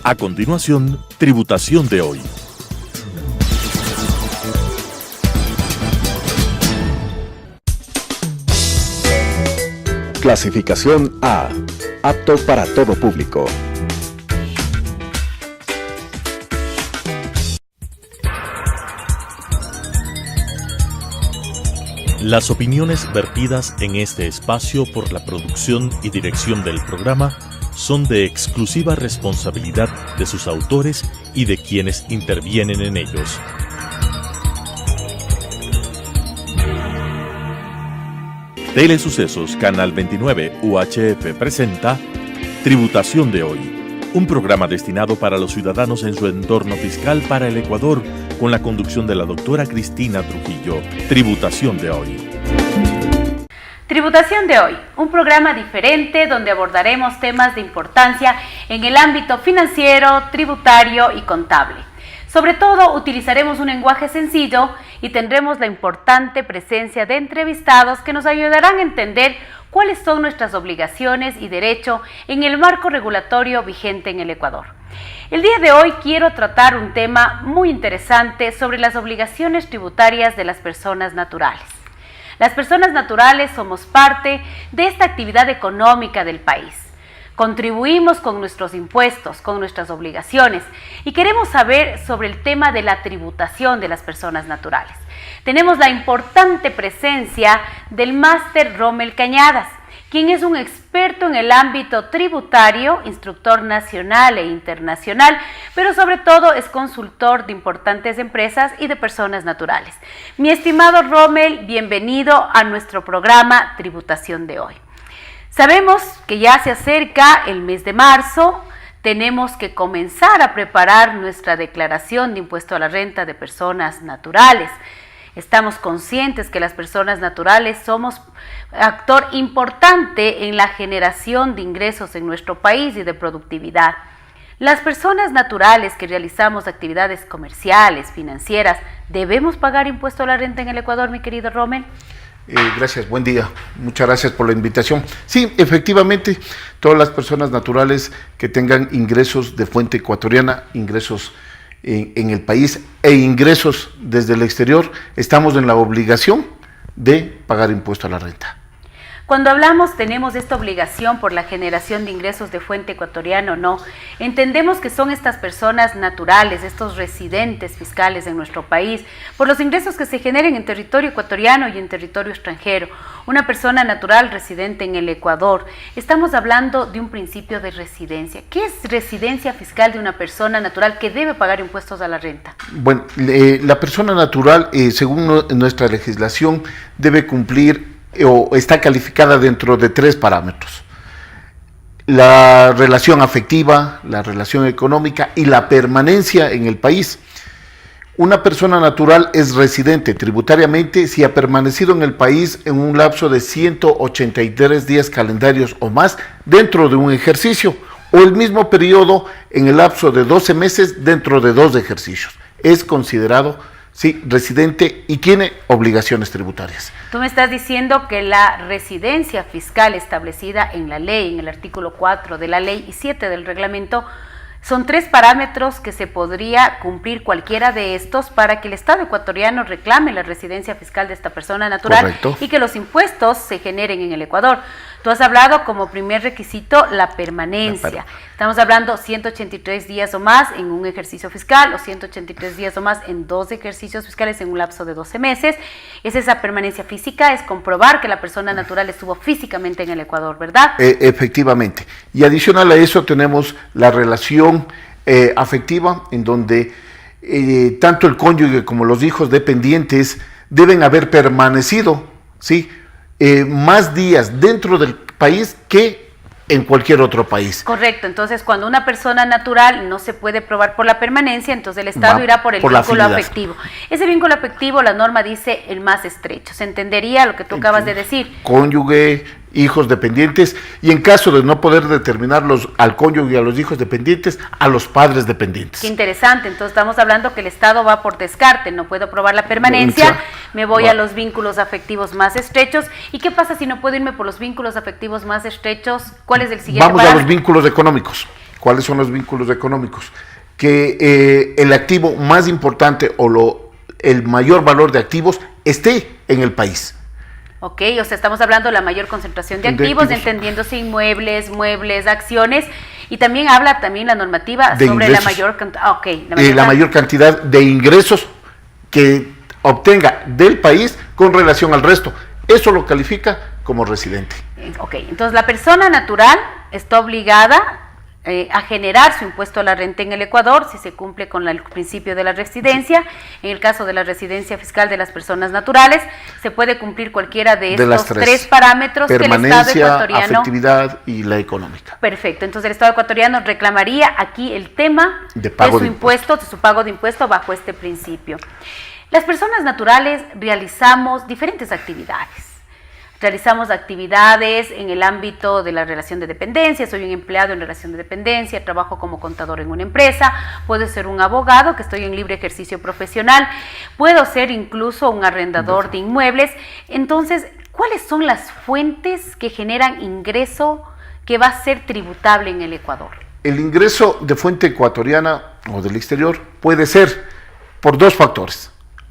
A continuación, Tributación de hoy. Clasificación A. Apto para todo público. Las opiniones vertidas en este espacio por la producción y dirección del programa son de exclusiva responsabilidad de sus autores y de quienes intervienen en ellos. Telesucesos Canal 29 UHF presenta Tributación de hoy, un programa destinado para los ciudadanos en su entorno fiscal para el Ecuador, con la conducción de la doctora Cristina Trujillo. Tributación de hoy. Tributación de hoy, un programa diferente donde abordaremos temas de importancia en el ámbito financiero, tributario y contable. Sobre todo, utilizaremos un lenguaje sencillo y tendremos la importante presencia de entrevistados que nos ayudarán a entender cuáles son nuestras obligaciones y derechos en el marco regulatorio vigente en el Ecuador. El día de hoy quiero tratar un tema muy interesante sobre las obligaciones tributarias de las personas naturales. Las personas naturales somos parte de esta actividad económica del país. Contribuimos con nuestros impuestos, con nuestras obligaciones y queremos saber sobre el tema de la tributación de las personas naturales. Tenemos la importante presencia del máster Rommel Cañadas, quien es un experto en el ámbito tributario, instructor nacional e internacional, pero sobre todo es consultor de importantes empresas y de personas naturales. Mi estimado Rommel, bienvenido a nuestro programa Tributación de hoy. Sabemos que ya se acerca el mes de marzo, tenemos que comenzar a preparar nuestra declaración de impuesto a la renta de personas naturales. Estamos conscientes que las personas naturales somos actor importante en la generación de ingresos en nuestro país y de productividad. Las personas naturales que realizamos actividades comerciales, financieras, ¿debemos pagar impuesto a la renta en el Ecuador, mi querido Rommel? Gracias, buen día. Muchas gracias por la invitación. Sí, efectivamente, todas las personas naturales que tengan ingresos de fuente ecuatoriana, ingresos en el país e ingresos desde el exterior, estamos en la obligación de pagar impuesto a la renta. Cuando hablamos, tenemos esta obligación por la generación de ingresos de fuente ecuatoriana o no, entendemos que son estas personas naturales, estos residentes fiscales en nuestro país, por los ingresos que se generen en territorio ecuatoriano y en territorio extranjero. Una persona natural residente en el Ecuador, estamos hablando de un principio de residencia. ¿Qué es residencia fiscal de una persona natural que debe pagar impuestos a la renta? Bueno, la persona natural, según nuestra legislación, debe cumplir o está calificada dentro de 3 parámetros: la relación afectiva, la relación económica y la permanencia en el país. Una persona natural es residente tributariamente si ha permanecido en el país en un lapso de 183 días calendarios o más dentro de un ejercicio, o el mismo periodo en el lapso de 12 meses dentro de 2 ejercicios. Es considerado residente y tiene obligaciones tributarias. Tú me estás diciendo que la residencia fiscal establecida en la ley, en el artículo 4 de la ley y 7 del reglamento, son 3 parámetros que se podría cumplir cualquiera de estos para que el Estado ecuatoriano reclame la residencia fiscal de esta persona natural. Correcto. Y que los impuestos se generen en el Ecuador. Tú has hablado como primer requisito la permanencia. Estamos hablando 183 días o más en un ejercicio fiscal o 183 días o más en 2 ejercicios fiscales en un lapso de 12 meses. Es esa permanencia física, es comprobar que la persona natural estuvo físicamente en el Ecuador, ¿verdad? Efectivamente. Y adicional a eso tenemos la relación afectiva, en donde tanto el cónyuge como los hijos dependientes deben haber permanecido, ¿sí?, más días dentro del país que en cualquier otro país. Correcto, entonces cuando una persona natural no se puede probar por la permanencia, entonces el Estado irá por el vínculo afectivo. Ese vínculo afectivo, la norma dice el más estrecho, se entendería lo que tú acabas de decir. Cónyuge, hijos dependientes, y en caso de no poder determinarlos al cónyuge y a los hijos dependientes, a los padres dependientes. Qué interesante, entonces estamos hablando que el Estado va por descarte, no puedo probar la permanencia, me voy a los vínculos afectivos más estrechos. ¿Y qué pasa si no puedo irme por los vínculos afectivos más estrechos? ¿Cuál es el siguiente parámetro? A los vínculos económicos. ¿Cuáles son los vínculos económicos? Que el activo más importante o el mayor valor de activos esté en el país. Ok, o sea, estamos hablando de la mayor concentración de activos, entendiéndose inmuebles, muebles, acciones, y también habla la normativa de sobre ingresos. la mayor cantidad de ingresos que obtenga del país con relación al resto. Eso lo califica como residente. Ok, entonces la persona natural está obligada a generar su impuesto a la renta en el Ecuador si se cumple con el principio de la residencia. En el caso de la residencia fiscal de las personas naturales, se puede cumplir cualquiera de estos tres parámetros que el Estado ecuatoriano... afectividad y la económica. Perfecto, entonces el Estado ecuatoriano reclamaría aquí el tema de su impuesto, de su pago de impuesto bajo este principio. Las personas naturales realizamos diferentes actividades. Realizamos actividades en el ámbito de la relación de dependencia. Soy un empleado en relación de dependencia, trabajo como contador en una empresa, puedo ser un abogado que estoy en libre ejercicio profesional, puedo ser incluso un arrendador de inmuebles. Entonces, ¿cuáles son las fuentes que generan ingreso que va a ser tributable en el Ecuador? El ingreso de fuente ecuatoriana o del exterior puede ser por dos factores.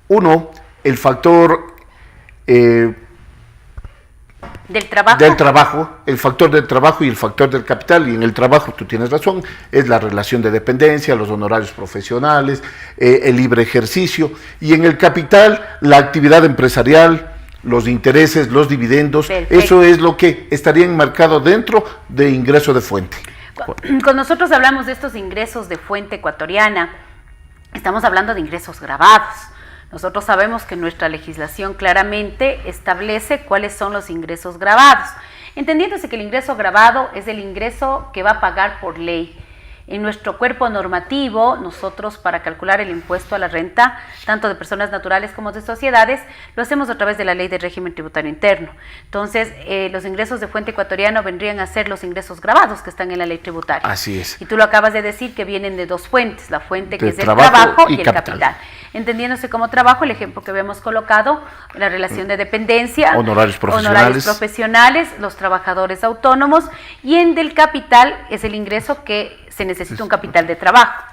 Uno, el factor... ¿Del trabajo? Del trabajo, el factor del trabajo y el factor del capital. Y en el trabajo, tú tienes razón, es la relación de dependencia, los honorarios profesionales, el libre ejercicio. Y en el capital, la actividad empresarial, los intereses, los dividendos. Perfecto. Eso es lo que estaría enmarcado dentro de ingreso de fuente. Cuando nosotros hablamos de estos ingresos de fuente ecuatoriana, estamos hablando de ingresos grabados. Nosotros sabemos que nuestra legislación claramente establece cuáles son los ingresos grabados, entendiéndose que el ingreso gravado es el ingreso que va a pagar por ley. En nuestro cuerpo normativo, nosotros para calcular el impuesto a la renta, tanto de personas naturales como de sociedades, lo hacemos a través de la Ley de Régimen Tributario Interno. Entonces, los ingresos de fuente ecuatoriano vendrían a ser los ingresos grabados que están en la ley tributaria. Así es. Y tú lo acabas de decir que vienen de dos fuentes, la fuente que es el trabajo y el capital. Entendiéndose como trabajo, el ejemplo que habíamos colocado, la relación de dependencia, honorarios profesionales, los trabajadores autónomos, y en del capital es el ingreso que se necesita un capital de trabajo.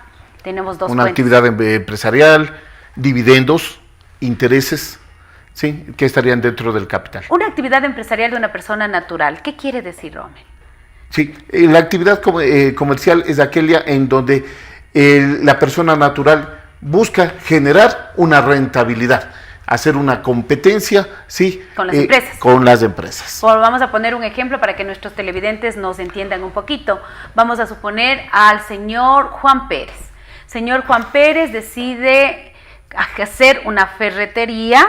Tenemos dos una fuentes. Actividad empresarial, dividendos, intereses, ¿sí? Que estarían dentro del capital. Una actividad empresarial de una persona natural, ¿qué quiere decir, Rommel? Sí, la actividad comercial es aquella en donde la persona natural busca generar una rentabilidad, hacer una competencia, ¿sí? Con las empresas. Con las empresas. Vamos a poner un ejemplo para que nuestros televidentes nos entiendan un poquito. Vamos a suponer al señor Juan Pérez. Señor Juan Pérez decide hacer una ferretería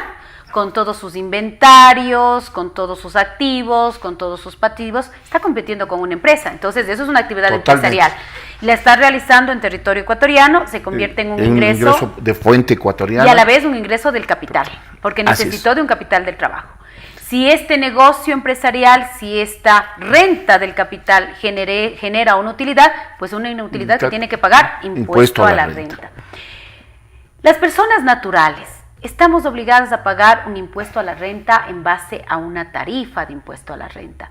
con todos sus inventarios, con todos sus activos, con todos sus pasivos. Está compitiendo con una empresa, entonces eso es una actividad empresarial. La está realizando en territorio ecuatoriano, se convierte en un ingreso de fuente ecuatoriana. Y a la vez un ingreso del capital, porque necesitó de un capital del trabajo. Si este negocio empresarial, si esta renta del capital genera una utilidad, pues una inutilidad que tiene que pagar impuesto a la renta. Las personas naturales estamos obligadas a pagar un impuesto a la renta en base a una tarifa de impuesto a la renta.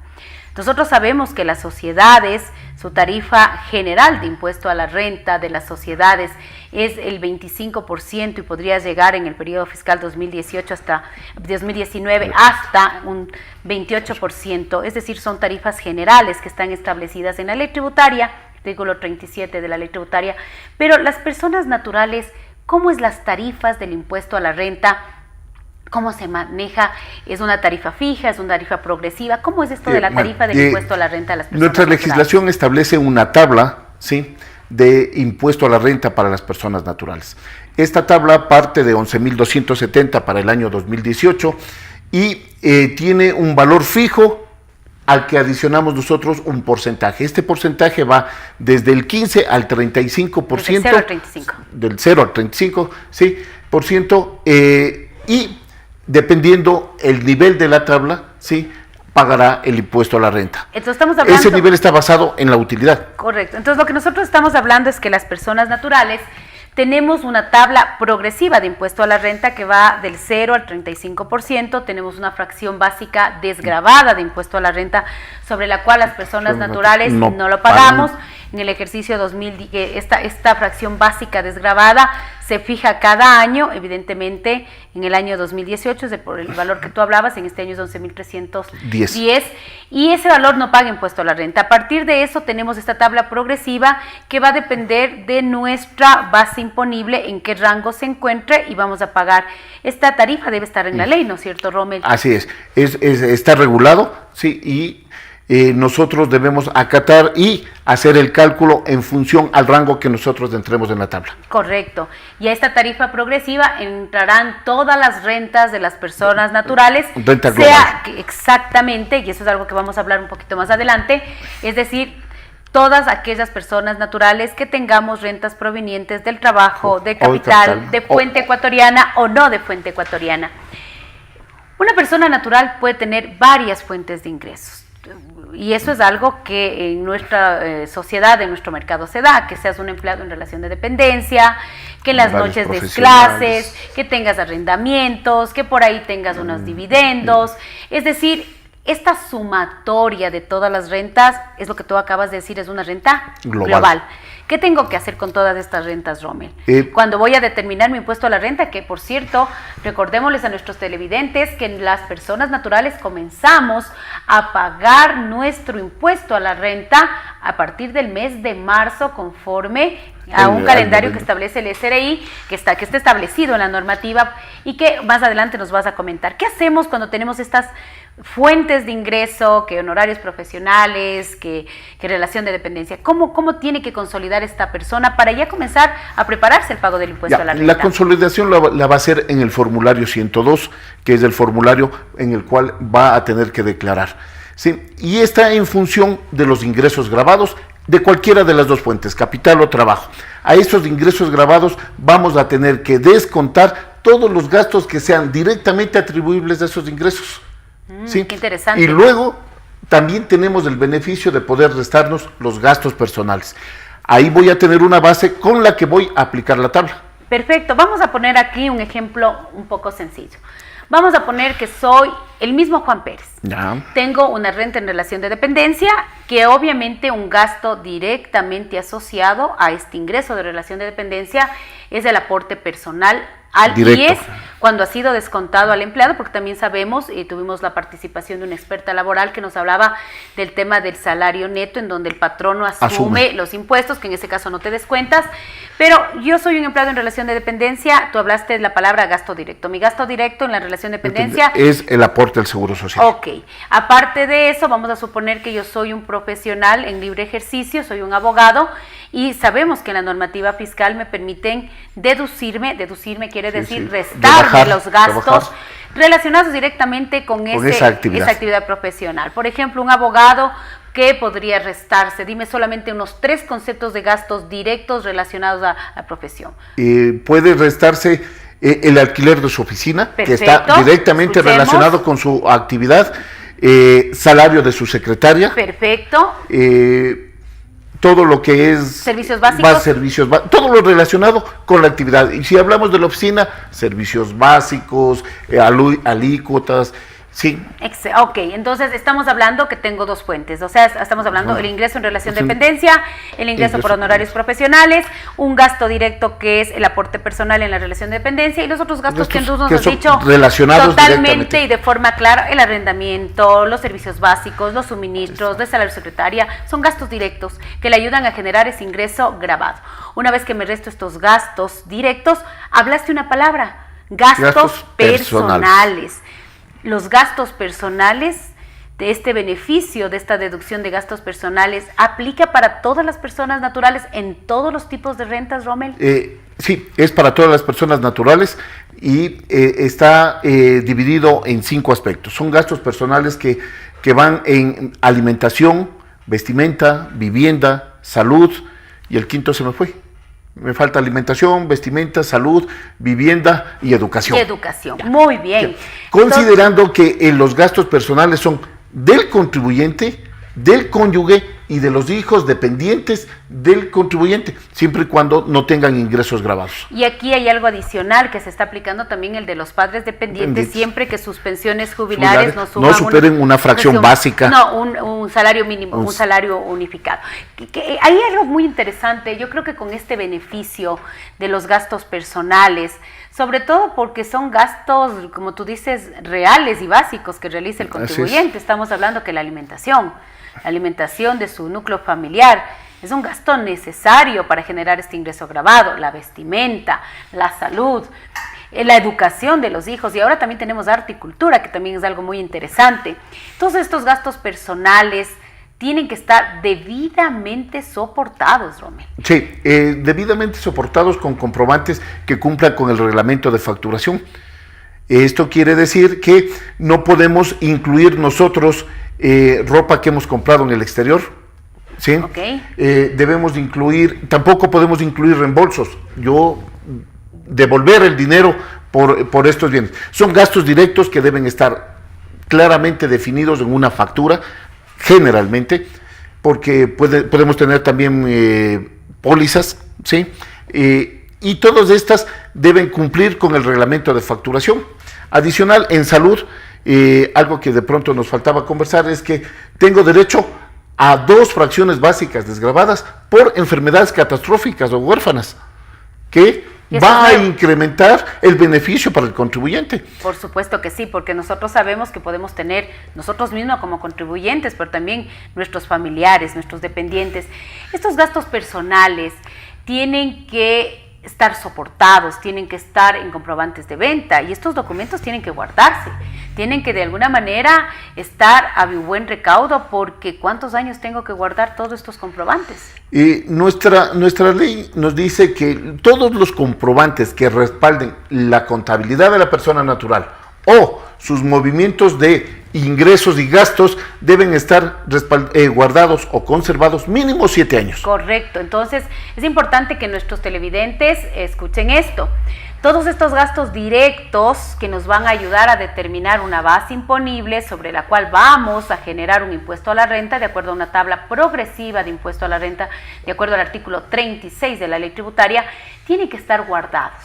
Nosotros sabemos que las sociedades, su tarifa general de impuesto a la renta de las sociedades es el 25% y podría llegar en el periodo fiscal 2018 hasta 2019 hasta un 28%, es decir, son tarifas generales que están establecidas en la ley tributaria, artículo 37 de la ley tributaria, pero las personas naturales, ¿cómo es las tarifas del impuesto a la renta? ¿Cómo se maneja? ¿Es una tarifa fija? ¿Es una tarifa progresiva? ¿Cómo es esto de la tarifa del impuesto a la renta a las personas Nuestra naturales? legislación establece una tabla, ¿sí?, de impuesto a la renta para las personas naturales. Esta tabla parte de 11.270 para el año 2018 y tiene un valor fijo al que adicionamos nosotros un porcentaje. Este porcentaje va desde el 15 al 35%. Del 0 al 35. Del 0 al 35, sí, por ciento, y dependiendo el nivel de la tabla, sí, pagará el impuesto a la renta. Entonces estamos hablando... Ese nivel está basado en la utilidad. Correcto. Entonces lo que nosotros estamos hablando es que las personas naturales tenemos una tabla progresiva de impuesto a la renta que va del 0 al 35%, tenemos una fracción básica desgravada de impuesto a la renta sobre la cual las personas naturales no lo pagamos. en el ejercicio 2000, esta fracción básica desgravada se fija cada año, evidentemente en el año 2018 es por el valor que tú hablabas, en este año es 11.310 y ese valor no paga impuesto a la renta. A partir de eso tenemos esta tabla progresiva que va a depender de nuestra base imponible, en qué rango se encuentre y vamos a pagar. Esta tarifa debe estar en la ley, ¿no es cierto, Rommel? Así es, está regulado, sí, y nosotros debemos acatar y hacer el cálculo en función al rango que nosotros entremos en la tabla. Correcto. Y a esta tarifa progresiva entrarán todas las rentas de las personas naturales. Renta global. Exactamente, y eso es algo que vamos a hablar un poquito más adelante, es decir, todas aquellas personas naturales que tengamos rentas provenientes del trabajo, de capital, de fuente ecuatoriana o no de fuente ecuatoriana. Una persona natural puede tener varias fuentes de ingresos. Y eso es algo que en nuestra sociedad, en nuestro mercado se da, que seas un empleado en relación de dependencia, que en las noches des clases, que tengas arrendamientos, que por ahí tengas unos dividendos. Es decir, esta sumatoria de todas las rentas, es lo que tú acabas de decir, es una renta global. ¿Qué tengo que hacer con todas estas rentas, Rommel? Cuando voy a determinar mi impuesto a la renta, que por cierto, recordémosles a nuestros televidentes que las personas naturales comenzamos a pagar nuestro impuesto a la renta a partir del mes de marzo, conforme a un calendario que establece el SRI, que está establecido en la normativa y que más adelante nos vas a comentar. ¿Qué hacemos cuando tenemos estas fuentes de ingreso, que honorarios profesionales, que relación de dependencia? ¿Cómo tiene que consolidar esta persona para ya comenzar a prepararse el pago del impuesto a la renta? La consolidación la va a hacer en el formulario 102, que es el formulario en el cual va a tener que declarar. ¿Sí? Y está en función de los ingresos grabados de cualquiera de las dos fuentes, capital o trabajo. A estos ingresos grabados vamos a tener que descontar todos los gastos que sean directamente atribuibles a esos ingresos. ¿Sí? Qué interesante. Y luego también tenemos el beneficio de poder restarnos los gastos personales. Ahí voy a tener una base con la que voy a aplicar la tabla. Perfecto, vamos a poner aquí un ejemplo un poco sencillo. Vamos a poner que soy el mismo Juan Pérez. Ya. Tengo una renta en relación de dependencia, que obviamente un gasto directamente asociado a este ingreso de relación de dependencia es el aporte personal al IES, cuando ha sido descontado al empleado, porque también sabemos, y tuvimos la participación de una experta laboral que nos hablaba del tema del salario neto, en donde el patrono asume los impuestos, que en ese caso no te descuentas, pero yo soy un empleado en relación de dependencia, tú hablaste de la palabra gasto directo. Mi gasto directo en la relación de dependencia es el aporte al seguro social. Ok, aparte de eso, vamos a suponer que yo soy un profesional en libre ejercicio, soy un abogado, y sabemos que en la normativa fiscal me permiten deducirme quiere decir restarme los gastos relacionados directamente con esa actividad profesional. Por ejemplo, un abogado, ¿qué podría restarse? Dime solamente unos 3 conceptos de gastos directos relacionados a la profesión. Puede restarse el alquiler de su oficina, que está directamente relacionado con su actividad, salario de su secretaria. Perfecto. Todo lo que es servicios básicos, todo lo relacionado con la actividad. Y si hablamos de la oficina, servicios básicos, alícuotas, sí. Ok, entonces estamos hablando que tengo 2 fuentes, o sea, estamos hablando del ingreso en relación de dependencia, el ingreso por honorarios profesionales, un gasto directo que es el aporte personal en la relación de dependencia y los otros gastos que tú nos has dicho relacionados totalmente y de forma clara, el arrendamiento, los servicios básicos, los suministros, de salario secretaria, son gastos directos que le ayudan a generar ese ingreso grabado. Una vez que me resto estos gastos directos, hablaste una palabra, gastos personales. Los gastos personales, de este beneficio, de esta deducción de gastos personales, ¿aplica para todas las personas naturales en todos los tipos de rentas, Rommel? Sí, es para todas las personas naturales y está dividido en 5 aspectos. Son gastos personales que van en alimentación, vestimenta, vivienda, salud, y el quinto se me fue. Me falta alimentación, vestimenta, salud, vivienda y educación. Muy bien. Considerando que los gastos personales son del contribuyente, del cónyuge y de los hijos dependientes del contribuyente, siempre y cuando no tengan ingresos grabados. Y aquí hay algo adicional que se está aplicando también, el de los padres dependientes, siempre que sus pensiones jubilares no superen una fracción básica. No, un salario mínimo, un salario unificado. Hay algo muy interesante, yo creo que con este beneficio de los gastos personales, sobre todo porque son gastos, como tú dices, reales y básicos que realiza el contribuyente. Estamos hablando que la alimentación de su núcleo familiar es un gasto necesario para generar este ingreso grabado, la vestimenta, la salud, la educación de los hijos, y ahora también tenemos arte y cultura, que también es algo muy interesante. Todos estos gastos personales tienen que estar debidamente soportados, Rommel. Sí, debidamente soportados con comprobantes que cumplan con el reglamento de facturación. Esto quiere decir que no podemos incluir nosotros ropa que hemos comprado en el exterior, ¿sí? Okay. Debemos de incluir, tampoco podemos incluir reembolsos. Devolver el dinero por estos bienes. Son gastos directos que deben estar claramente definidos en una factura, generalmente, porque podemos tener también pólizas, ¿sí? Y todas estas deben cumplir con el reglamento de facturación. Adicional, en salud, algo que de pronto nos faltaba conversar es que tengo derecho a 2 fracciones básicas desgravadas por enfermedades catastróficas o huérfanas, que va a incrementar el beneficio para el contribuyente. Por supuesto que sí, porque nosotros sabemos que podemos tener nosotros mismos como contribuyentes, pero también nuestros familiares, nuestros dependientes. Estos gastos personales tienen que estar soportados, tienen que estar en comprobantes de venta, y estos documentos tienen que guardarse, tienen que de alguna manera estar a mi buen recaudo, porque ¿cuántos años tengo que guardar todos estos comprobantes? Nuestra ley nos dice que todos los comprobantes que respalden la contabilidad de la persona natural o sus movimientos de ingresos y gastos deben estar guardados o conservados mínimo 7 años. Correcto, entonces es importante que nuestros televidentes escuchen esto. Todos estos gastos directos que nos van a ayudar a determinar una base imponible sobre la cual vamos a generar un impuesto a la renta de acuerdo a una tabla progresiva de impuesto a la renta, de acuerdo al artículo 36 de la ley tributaria, tienen que estar guardados,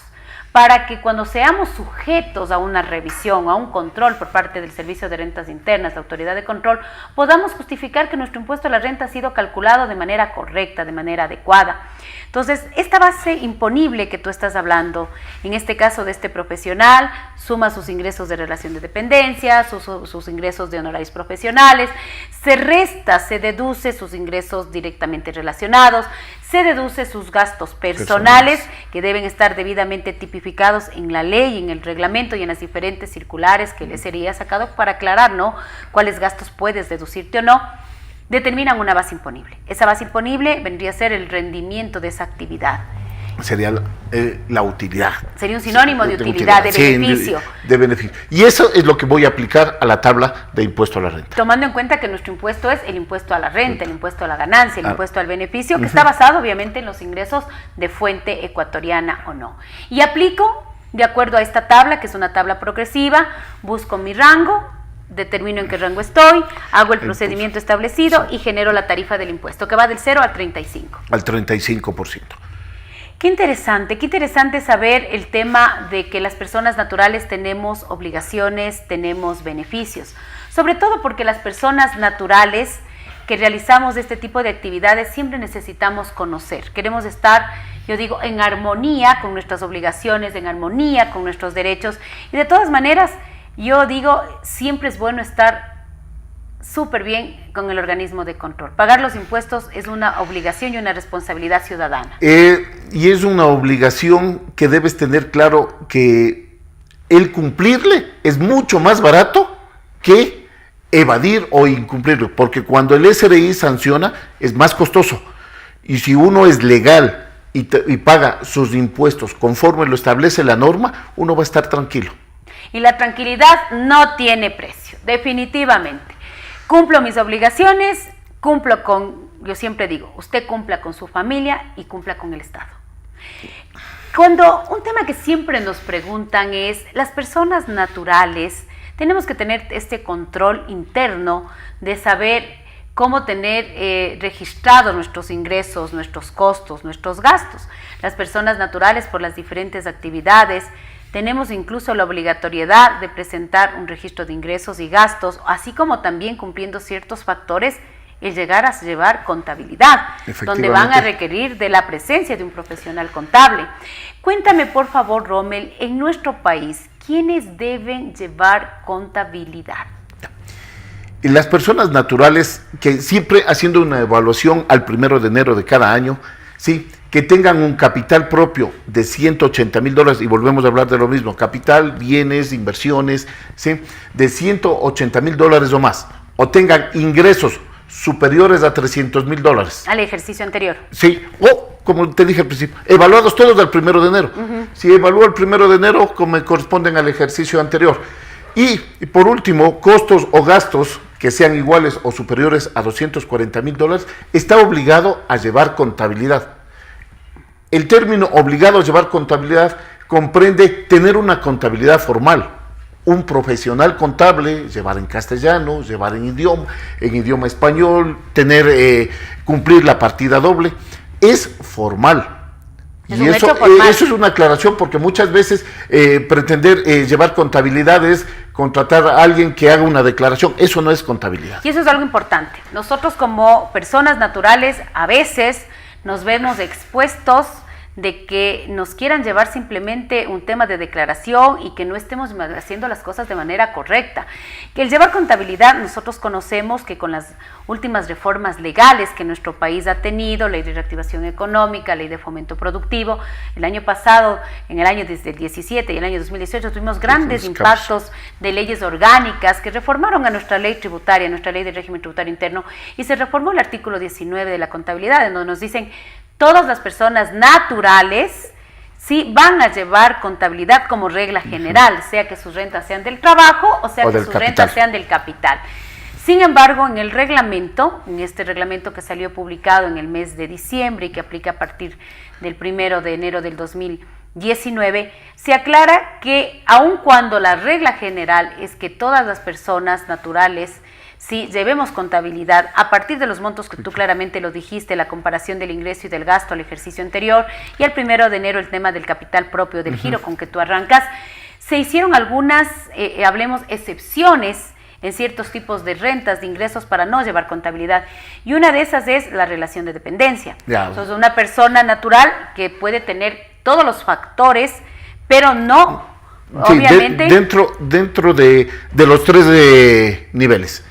para que cuando seamos sujetos a una revisión, a un control por parte del Servicio de Rentas Internas, la Autoridad de Control, podamos justificar que nuestro impuesto a la renta ha sido calculado de manera correcta, de manera adecuada. Entonces, esta base imponible que tú estás hablando, en este caso de este profesional, suma sus ingresos de relación de dependencia, sus ingresos de honorarios profesionales, se resta, se deduce sus ingresos directamente relacionados, se deduce sus gastos personales que deben estar debidamente tipificados en la ley, en el reglamento y en las diferentes circulares que les sería sacado para aclarar, ¿no?, cuáles gastos puedes deducirte o no. Determinan una base imponible. Esa base imponible vendría a ser el rendimiento de esa actividad. Sería la utilidad. Sería un sinónimo de utilidad, de beneficio. De beneficio. Y eso es lo que voy a aplicar a la tabla de impuesto a la renta. Tomando en cuenta que nuestro impuesto es el impuesto a la renta, el impuesto a la ganancia, el impuesto al beneficio, que está basado obviamente en los ingresos de fuente ecuatoriana o no. Y aplico de acuerdo a esta tabla, que es una tabla progresiva, busco mi rango, determino en qué rango estoy, hago el procedimiento establecido y genero la tarifa del impuesto, que va del 0 al 35. Al 35%. Qué interesante saber el tema de que las personas naturales tenemos obligaciones, tenemos beneficios, sobre todo porque las personas naturales que realizamos este tipo de actividades siempre necesitamos conocer, queremos estar, yo digo, en armonía con nuestras obligaciones, en armonía con nuestros derechos, y de todas maneras, yo digo, siempre es bueno estar súper bien con el organismo de control. Pagar los impuestos es una obligación y una responsabilidad ciudadana. Y es una obligación que debes tener claro que el cumplirle es mucho más barato que evadir o incumplirlo, porque cuando el SRI sanciona es más costoso. Y si uno es legal y paga sus impuestos conforme lo establece la norma, uno va a estar tranquilo. Y la tranquilidad no tiene precio, definitivamente. Cumplo mis obligaciones, cumplo con, yo siempre digo, usted cumpla con su familia y cumpla con el Estado. Un tema que siempre nos preguntan es, las personas naturales, tenemos que tener este control interno de saber cómo tener registrados nuestros ingresos, nuestros costos, nuestros gastos. Las personas naturales, por las diferentes actividades, tenemos incluso la obligatoriedad de presentar un registro de ingresos y gastos, así como también cumpliendo ciertos factores, el llegar a llevar contabilidad, donde van a requerir de la presencia de un profesional contable. Cuéntame, por favor, Rommel, en nuestro país, ¿quiénes deben llevar contabilidad? Las personas naturales que siempre haciendo una evaluación al 1 de enero de cada año, ¿sí?, que tengan un capital propio de $180,000, y volvemos a hablar de lo mismo, capital, bienes, inversiones, ¿sí?, de $180,000 o más, o tengan ingresos superiores a $300,000. Al ejercicio anterior. Sí, o como te dije al principio, evaluados todos al 1 de enero. Si evalúo el 1 de enero, como me corresponden al ejercicio anterior. Y por último, costos o gastos que sean iguales o superiores a $240,000, está obligado a llevar contabilidad. El término obligado a llevar contabilidad comprende tener una contabilidad formal, un profesional contable, llevar en castellano, llevar en idioma español, cumplir la partida doble, es formal. Y eso es una aclaración, porque muchas veces pretender llevar contabilidad es contratar a alguien que haga una declaración. Eso no es contabilidad. Y eso es algo importante. Nosotros como personas naturales a veces nos vemos expuestos de que nos quieran llevar simplemente un tema de declaración y que no estemos haciendo las cosas de manera correcta. Que el llevar contabilidad, nosotros conocemos que con las últimas reformas legales que nuestro país ha tenido, ley de reactivación económica, ley de fomento productivo, el año pasado, en el año desde el 17 y el año 2018 tuvimos grandes impactos de leyes orgánicas que reformaron a nuestra ley tributaria, nuestra ley de régimen tributario interno, y se reformó el artículo 19 de la contabilidad, en donde nos dicen todas las personas naturales sí van a llevar contabilidad como regla general, sea que sus rentas sean del trabajo o sea que sus rentas sean del capital. Sin embargo, en el reglamento, en este reglamento que salió publicado en el mes de diciembre y que aplica a partir del 1 de enero del 2019, se aclara que aun cuando la regla general es que todas las personas naturales sí llevemos contabilidad a partir de los montos que tú claramente lo dijiste, la comparación del ingreso y del gasto al ejercicio anterior, y el 1 de enero el tema del capital propio, del giro con que tú arrancas, se hicieron algunas, hablemos, excepciones en ciertos tipos de rentas, de ingresos para no llevar contabilidad, y una de esas es la relación de dependencia. Entonces, una persona natural que puede tener todos los factores, pero no, sí, obviamente... dentro de los tres niveles,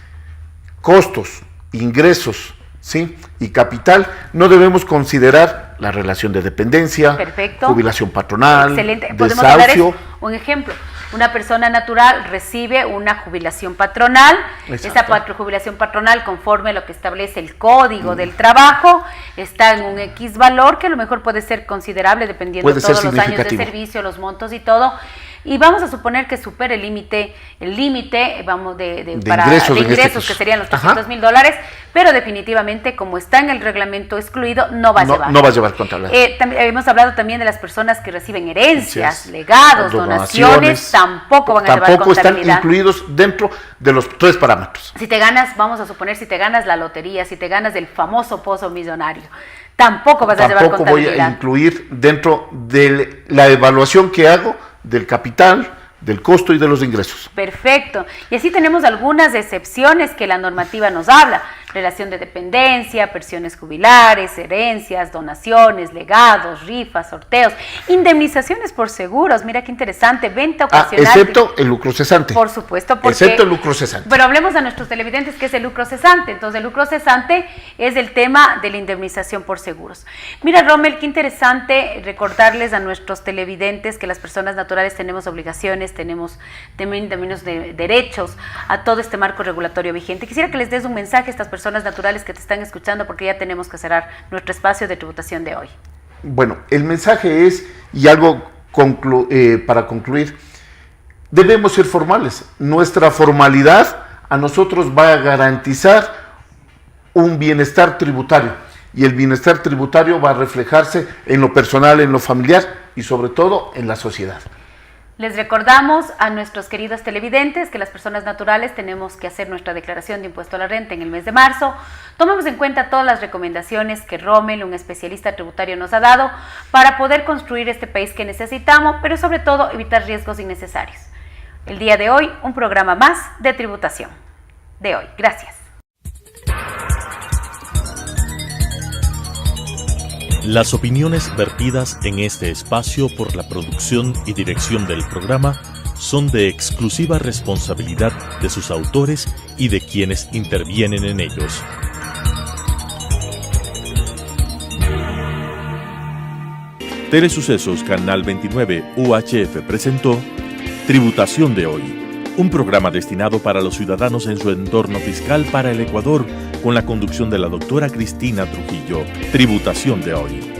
costos, ingresos, ¿sí?, y capital, no debemos considerar la relación de dependencia, jubilación patronal, excelente. Podemos dar un ejemplo. Una persona natural recibe una jubilación patronal. Exacto. Esa jubilación patronal, conforme a lo que establece el Código del Trabajo, está en un X valor que a lo mejor puede ser considerable dependiendo de todos los años de servicio, los montos y todo. Y vamos a suponer que supere el límite, vamos, de ingresos, que serían los $300,000, pero definitivamente, como está en el reglamento excluido, no va a llevar. No va a llevar contabilidad. Hemos hablado también de las personas que reciben herencias, legados, donaciones, tampoco van a llevar contabilidad. Tampoco están incluidos dentro de los tres parámetros. Si te ganas, vamos a suponer, si te ganas la lotería, si te ganas el famoso pozo millonario, tampoco vas a llevar contabilidad. Tampoco voy a incluir dentro de la evaluación que hago del capital, del costo y de los ingresos. Perfecto. Y así tenemos algunas excepciones que la normativa nos habla. Relación de dependencia, pensiones jubilares, herencias, donaciones, legados, rifas, sorteos, indemnizaciones por seguros. Mira qué interesante, venta ocasional. Excepto el lucro cesante. Por supuesto. Excepto el lucro cesante. Pero hablemos a nuestros televidentes qué es el lucro cesante. Entonces, el lucro cesante es el tema de la indemnización por seguros. Mira, Rommel, qué interesante recordarles a nuestros televidentes que las personas naturales tenemos obligaciones, tenemos también de derechos a todo este marco regulatorio vigente. Quisiera que les des un mensaje a estas personas naturales que te están escuchando, porque ya tenemos que cerrar nuestro espacio de tributación de hoy. Bueno, el mensaje es, y algo para concluir, debemos ser formales. Nuestra formalidad a nosotros va a garantizar un bienestar tributario, y el bienestar tributario va a reflejarse en lo personal, en lo familiar y sobre todo en la sociedad. Les recordamos a nuestros queridos televidentes que las personas naturales tenemos que hacer nuestra declaración de impuesto a la renta en el mes de marzo. Tomemos en cuenta todas las recomendaciones que Rommel, un especialista tributario, nos ha dado para poder construir este país que necesitamos, pero sobre todo evitar riesgos innecesarios. El día de hoy, un programa más de tributación. De hoy. Gracias. Las opiniones vertidas en este espacio por la producción y dirección del programa son de exclusiva responsabilidad de sus autores y de quienes intervienen en ellos. Telesucesos Canal 29 UHF presentó Tributación de hoy, un programa destinado para los ciudadanos en su entorno fiscal para el Ecuador, con la conducción de la doctora Cristina Trujillo. Tributación de hoy.